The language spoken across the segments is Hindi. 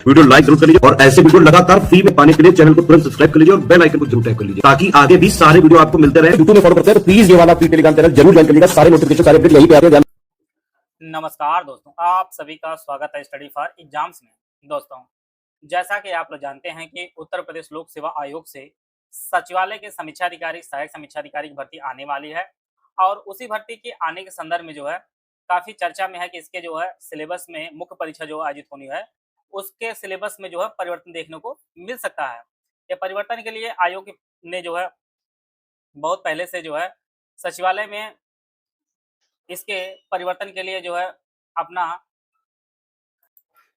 वीडियो लाइक जरूर कर लीजिए और ऐसे वीडियो लगातार फ्री में पाने के लिए चैनल को तुरंत सब्सक्राइब कर लीजिए और बेल आइकन को जरूर टैप कर लीजिए ताकि आगे भी सारे वीडियो आपको मिलते रहे। यूट्यूब में फॉलो करते हैं तो प्लीज ये वाला फ्री टेलीग्राम चैनल जरूर ज्वाइन कर लीजिएगा। सारे नोटिफिकेशन सारे अपडेट यहीं पे आते हैं। नमस्कार दोस्तों, आप सभी का स्वागत है स्टडी फॉर एग्जाम्स में। दोस्तों, जैसा कि आप लोग जानते हैं कि उत्तर प्रदेश लोक सेवा आयोग से सचिवालय के समीक्षा अधिकारी, सहायक समीक्षा अधिकारी की भर्ती आने वाली है और उसी भर्ती के आने के संदर्भ में जो है काफ़ी चर्चा में है कि इसके जो है सिलेबस में मुख्य परीक्षा जो आयोजित होनी है, उसके सिलेबस में जो है परिवर्तन देखने को मिल सकता है। ये परिवर्तन के लिए आयोग ने जो है बहुत पहले से जो है सचिवालय में इसके परिवर्तन के लिए जो है अपना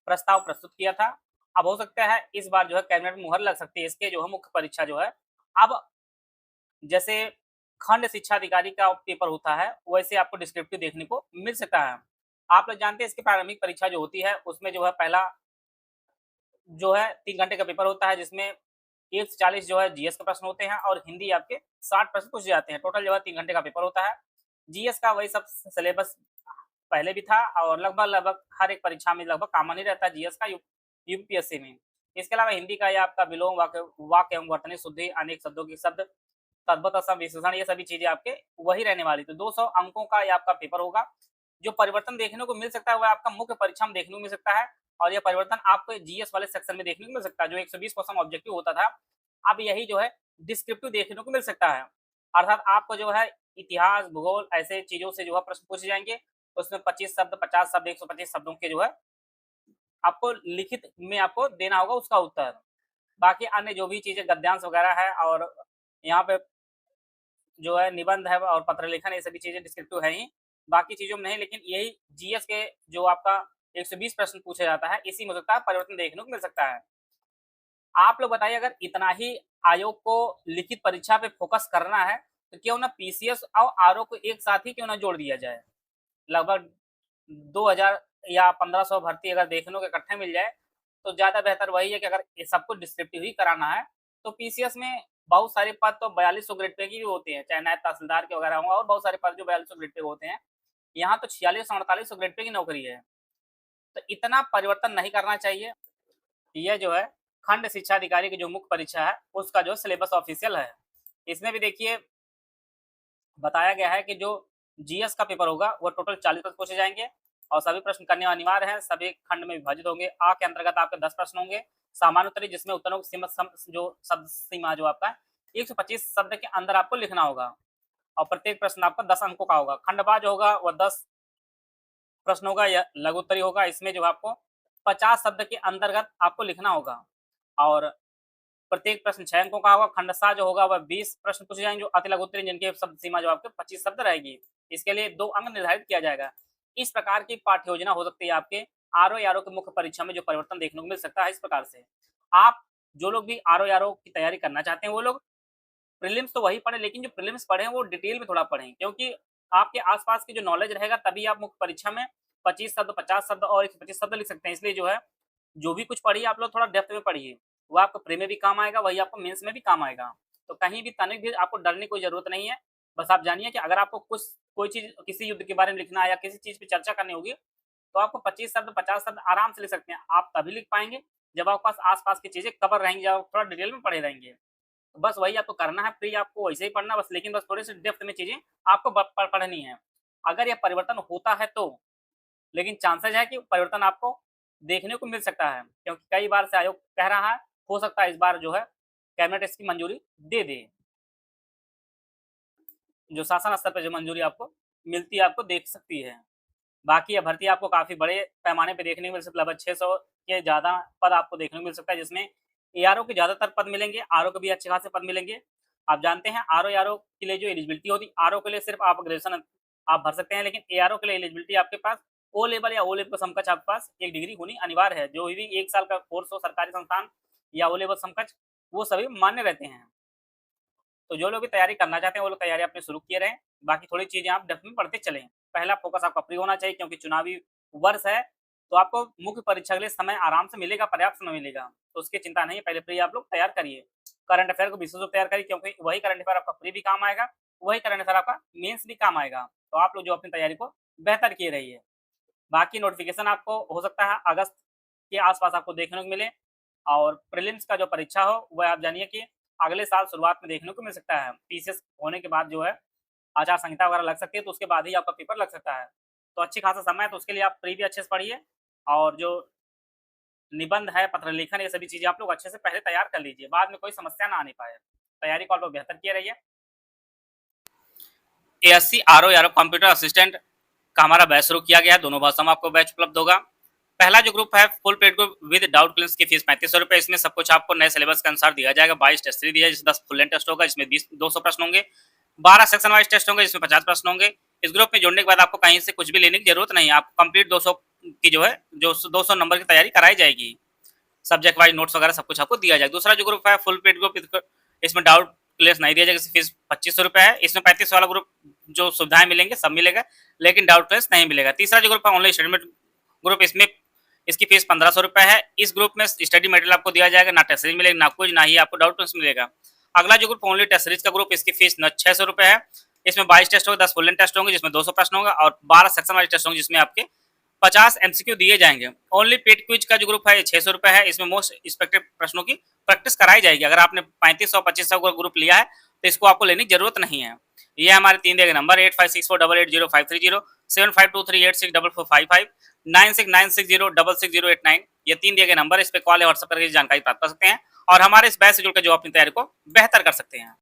प्रस्ताव प्रस्तुत किया था। अब हो सकता है इस बार जो है कैबिनेट में मुहर लग सकती है। इसके जो है मुख्य परीक्षा जो है अब जैसे खंड शिक्षा अधिकारी का पेपर होता है वैसे आपको डिस्क्रिप्टिव देखने को मिल सकता है। आप लोग जानते हैं इसकी प्रारंभिक परीक्षा जो होती है उसमें जो है पहला जो है 3 घंटे का पेपर होता है जिसमें 1 से 40 जो है जीएस के प्रश्न होते हैं और हिंदी आपके 60 प्रश्न पूछे जाते हैं। टोटल जो है 3 घंटे का पेपर होता है। जीएस का वही सब सिलेबस पहले भी था और लगभग हर एक परीक्षा में लगभग कॉमन ही रहता है जीएस का यूपीएससी में। इसके अलावा हिंदी का ये आपका विलोम, वाक्य एवं वर्तनी शुद्धि, अनेक शब्दों के शब्द, तद्भव असम, विशेषण, ये सभी चीजें आपके वही रहने वाली। तो 200 अंकों का ये आपका पेपर होगा। जो परिवर्तन देखने को मिल सकता है वह आपका मुख्य परीक्षा में देखने को मिल सकता है और यह परिवर्तन आपको जीएस वाले सेक्शन में देखने को मिल सकता है। जो 120 क्वेश्चन ऑब्जेक्टिव होता था, अब यही जो है डिस्क्रिप्टिव देखने को मिल सकता है। अर्थात आपको जो है इतिहास, भूगोल ऐसे चीजों से जो है प्रश्न पूछे जाएंगे। उसमें 25 शब्द, 50 शब्द, 125 शब्दों के जो है आपको लिखित में आपको देना होगा उसका उत्तर। बाकी अन्य जो भी चीजें गद्यांश वगैरह है और यहाँ पे जो है निबंध है और पत्र लेखन, ये सभी चीजें डिस्क्रिप्टिव है ही, बाकी चीजों में नहीं। लेकिन यही जीएस के जो आपका 120 प्रश्न पूछा जाता है, इसी में हो सकता है परिवर्तन देखने को मिल सकता है। आप लोग बताइए, अगर इतना ही आयोग को लिखित परीक्षा पे फोकस करना है तो क्यों ना पीसीएस और आरओ को एक साथ ही क्यों ना जोड़ दिया जाए। लगभग 2000 या 1500 भर्ती अगर देखने को इकट्ठे मिल जाए तो ज़्यादा बेहतर वही है कि अगर ये सबको डिस्क्रिप्टिव ही कराना है तो पीसीएस में बहुत सारे पद तो 4200 ग्रेड पे की भी होते हैं, चाहे नायब तहसीलदार के वगैरह हों और बहुत सारे पद जो 4200 ग्रेड पे होते हैं। यहाँ तो 4600-4800 ग्रेड पे की नौकरी है। तो इतना परिवर्तन नहीं करना चाहिए। यह जो है खंड शिक्षा अधिकारी की जो मुख्य परीक्षा है उसका जो सिलेबस ऑफिशियल है, इसमें भी देखिए बताया गया है कि जो जीएस का पेपर होगा वो टोटल 40 प्रश्न पूछे जाएंगे और सभी प्रश्न करने अनिवार्य हैं। सभी खंड में विभाजित होंगे। आ के अंतर्गत आपके 10 प्रश्न होंगे। सामान्य उत्तरी जिसमें उत्तरों की सीमा जो शब्द सीमा जो आपका 125 शब्द के अंदर आपको लिखना होगा और प्रत्येक प्रश्न आपका 10 अंकों का होगा। खंडवा जो होगा वह 10 प्रश्न होगा या लघु उत्तरी होगा। इसमें जो आपको 50 शब्द के अंतर्गत आपको लिखना होगा और प्रत्येक प्रश्न 6 अंकों का होगा। खंडसा जो होगा वह 20 प्रश्न पूछे जाएंगे जो अति लघु उत्तरीय जिनके शब्द सीमा जो आपके 25 शब्द रहेगी। इसके लिए 2 अंक निर्धारित किया जाएगा। इस प्रकार की पाठ्य योजना हो सकती है आपके आरओ की मुख्य परीक्षा में। जो परिवर्तन देखने को मिल सकता है इस प्रकार से, आप जो लोग भी आरओ की तैयारी करना चाहते हैं वो लोग प्रीलिम्स तो वही पढ़े, लेकिन जो प्रीलिम्स पढ़े हैं वो डिटेल में थोड़ा पढ़ें, क्योंकि आपके आसपास की जो नॉलेज रहेगा तभी आप मुख्य परीक्षा में 25 शब्द, 50 शब्द और 125 शब्द लिख सकते हैं। इसलिए जो है जो भी कुछ पढ़िए आप लोग थोड़ा डेप्थ में पढ़िए, वो आपको प्री में भी काम आएगा, वही आपको मेंस में भी काम आएगा। तो कहीं भी तनिक भी आपको डरने की कोई जरूरत नहीं है। बस आप जानिए कि अगर आपको कुछ कोई चीज किसी युद्ध के बारे में लिखना है या किसी चीज पे चर्चा करनी होगी तो आपको 25 शब्द, 50 शब्द आराम से लिख सकते हैं। आप तभी लिख पाएंगे जब आपके पास आसपास की चीजें कवर रहेंगी, जब आप थोड़ा डिटेल में पढ़े रहेंगे। तो बस वही आपको करना है, प्री आपको वैसे ही पढ़ना बस, लेकिन बस थोड़ी सी डेप्थ में चीजें आपको पढ़नी है। अगर यह परिवर्तन होता है तो, लेकिन चांसेस है कि परिवर्तन आपको देखने को मिल सकता है, क्योंकि कई बार से आयोग कह रहा है, हो सकता है इस बार जो है कैबिनेट इसकी मंजूरी दे दे। जो शासन स्तर पर जो मंजूरी आपको मिलती है आपको देख सकती है। बाकी यह भर्ती आपको काफी बड़े पैमाने पे देखने को मिल सकती है। लगभग 600 के ज्यादा पद आपको देखने को मिल सकता है, जिसमें एआरओ के ज्यादातर पद मिलेंगे, आरओ के भी अच्छे खासे पद मिलेंगे। आप जानते हैं आरओ के लिए जो एलिजिबिलिटी होती, आरओ के लिए सिर्फ आप ग्रेजुएशन आप भर सकते हैं, लेकिन एआरओ के लिए एलिजिबिलिटी आपके पास ओ लेवल या ओ लेवल का समकक्ष आपके पास एक डिग्री होनी अनिवार्य है। जो भी 1 साल का कोर्स हो सरकारी संस्थान या ओ लेवल समकक्ष, वो सभी मान्य रहते हैं। तो जो लोग भी तैयारी करना चाहते हैं वो लोग तैयारी अपनी शुरू किए रहें। बाकी थोड़ी चीजें आप डेप्थ में पढ़ते चलें। पहला फोकस आपका फ्री होना चाहिए, क्योंकि चुनावी वर्ष है तो आपको मुख्य परीक्षा के लिए समय आराम से मिलेगा, पर्याप्त समय मिलेगा, तो उसकी चिंता नहीं। पहले फ्री आप लोग तैयार करिए। करंट अफेयर को विशेष रूप तैयार करिए, क्योंकि वही करंट अफेयर आपका फ्री भी काम आएगा, वही करंट अफेयर आपका मेंस भी काम आएगा। तो आप लोग जो अपनी तैयारी को बेहतर किए रहिए। बाकी नोटिफिकेशन आपको हो सकता है अगस्त के आसपास आपको देखने को मिले। और प्रीलिम्स का जो परीक्षा हो वह आप जानिए कि अगले साल शुरुआत में देखने को मिल सकता है। पीसीएस होने के बाद जो है आचार संहिता वगैरह लग सकती है, तो उसके बाद ही आपका पेपर लग सकता है। तो अच्छी खासा समय है, तो उसके लिए आप प्री भी अच्छे से पढ़िए और जो निबंध है, पत्र लेखन, ये सभी चीज़ें आप लोग अच्छे से पहले तैयार कर लीजिए, बाद में कोई समस्या ना आने पाए। तैयारी को आप लोग बेहतर किए रहिए। एएससी, आरओ या कंप्यूटर असिस्टेंट का हमारा बैच शुरू किया गया है, दोनों भाषाओं में आपको बैच उपलब्ध होगा। पहला जो ग्रुप है full paid group with doubt clearance की फीस 3500 रुपये। इसमें सब कुछ आपको नए सिलेबस के अनुसार दिया जाएगा। 22 टेस्ट सीरीज दिया है, जिसमें 10 फुल लेंथ टेस्ट होगा, इसमें 200 प्रश्न होंगे। 12 सेक्शन वाइज टेस्ट होंगे, जिसमें 50 प्रश्न होंगे। इस ग्रुप में जुड़ने के बाद आपको कहीं से कुछ भी लेने की जरूरत नहीं है, आपको कंप्लीट 200 की जो है 200 नंबर की तैयारी कराई जाएगी। सब्जेक्ट वाइज नोट्स वगैरह सब कुछ आपको दिया जाएगा। दूसरा जो ग्रुप है फुल पेड ग्रुप, इसमें डाउट क्लियरेंस नहीं दिया जाएगा, इसकी फीस 2500 रुपये है। इसमें 35 वाला ग्रुप जो सुविधाएं मिलेंगे सब मिलेगा, लेकिन डाउट क्लियरेंस नहीं मिलेगा। तीसरा जो ग्रुप है ओनली स्टडी ग्रुप, इसमें इसकी फीस 1500 रुपये है। इस ग्रुप में स्टडी मटेरियल आपको दिया जाएगा, ना टेस्ट सीरीज मिलेगा, ना कुछ, ना ही आपको डाउट क्लियरेंस मिलेगा। अगला जो ग्रुप ओनली टेस्ट सीरीज का ग्रुप, इसकी फीस 600 रुपये है। इसमें 22 टेस्ट होंगे, 10 फुल लेंथ टेस्ट होंगे, जिसमें 200 प्रश्न होगा, और 12 सेक्शन वाइज टेस्ट होंगे, जिसमें आपके 50 एमसीक्यू दिए जाएंगे। ओनली पेड क्विज का जो ग्रुप है ये 600 रुपये है। इसमें मोस्ट एक्सपेक्टेड प्रश्नों की प्रैक्टिस कराई जाएगी। अगर आपने 3500 2500 का ग्रुप लिया है तो इसको आपको लेने की जरूरत नहीं है। ये हमारे 3 दिए गए नंबर 8564880530, 7523864455, 9696066089, ये 3 दिए गए नंबर, इस पे कॉल या व्हाट्सएप करके जानकारी प्राप्त कर सकते हैं और हमारे इस बैच से जुड़कर जो अपनी तैयारी को बेहतर कर सकते हैं।